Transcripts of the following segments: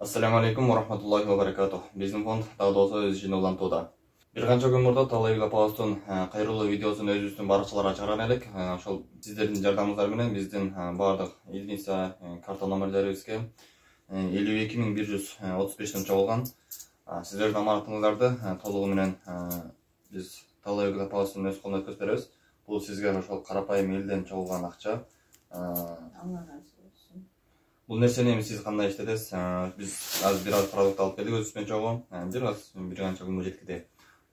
Assalamu alaikum wa rahmatullahi wa barakatuh. Биздин фонд дагы да болсо өз ишин улантууда. Бир канча күн мурда Талай Паустун кайрылуу видеосун өзүбүздүн баракчаларга чыгарган элек. Ошол сиздердин жардамыңыздар менен биздин баардык единица карта номерлерибизге 52135 сом чогулган. Сиздердин аманатыңыздарды толугу менен биз Талай Паустун өз колуна өткөзүп беребиз. Бул сизге ошол карапайым элден чогулган акча. Бул нерсени эми сиз кандай иштетесиз? Биз азыр бир аз продукт алып келдик өзүбүз менен чогуу. Бир канча күнгө жеткиде.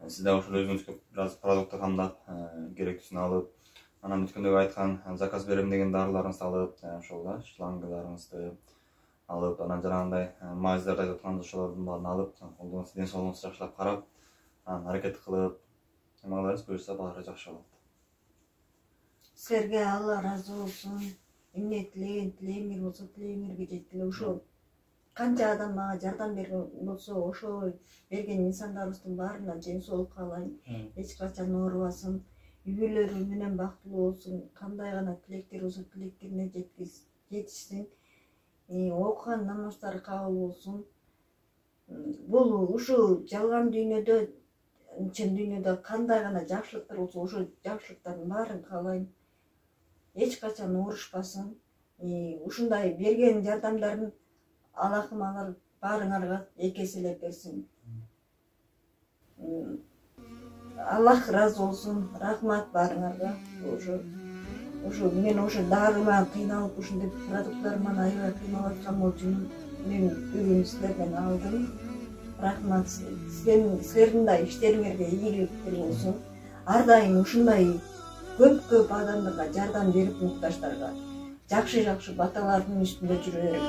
Сиз дагы ошол өзүңүзгө бир аз продукт камдап, керектүүсүн алып, анан өткөндөгү айткан заказ берем деген дарыларыңызды алып, ошол да, шлангыларыңызды алып, анан жанагындай майздарды айтып аткан ошолордун баарын алып, колдоңуз ден соолугуңузду жакшылап карап, аракет кылып, эмаларыңыз буюрса баары жакшы болот. Сизерге Алла ыраазы болсун. Эмне тилегиңер болсо тилегиңерге жеткиле. Ошо канча адам мага жардам берген болсо, ошол берген инсандарыбыздын баарына ден соолук каалайм. Эч качан оорубасын, үй бүлөлөрү менен бактылуу болсун. Кандай гана тилектер болсо тилектерине жетишсин. Окуган намаздары кабыл болсун. Бул ушул жалган дүйнөдө, чын дүйнөдө кандай гана жакшылыктар болсо, ошол жакшылыктардын баарын каалайм. Эч качан оорушпасын. Ушундай берген жардамдарын Аллахым алар баарыңарга эки эселеп берсин. Аллах ыраазы болсун. Рахмат баарыңарга. Ошо мен ошо дары менен кыйналып, ушундай продукттар менен аябай кыйналып аткан болчумун. Мен бүгүн силерден алдым. Рахмат. Силердин да иштериңерге ийгиликтер болсун. Ар дайым ушундай көп адамдарга жардам берип, муктаждарга жакшы баталардын үстүндө жүрө берет.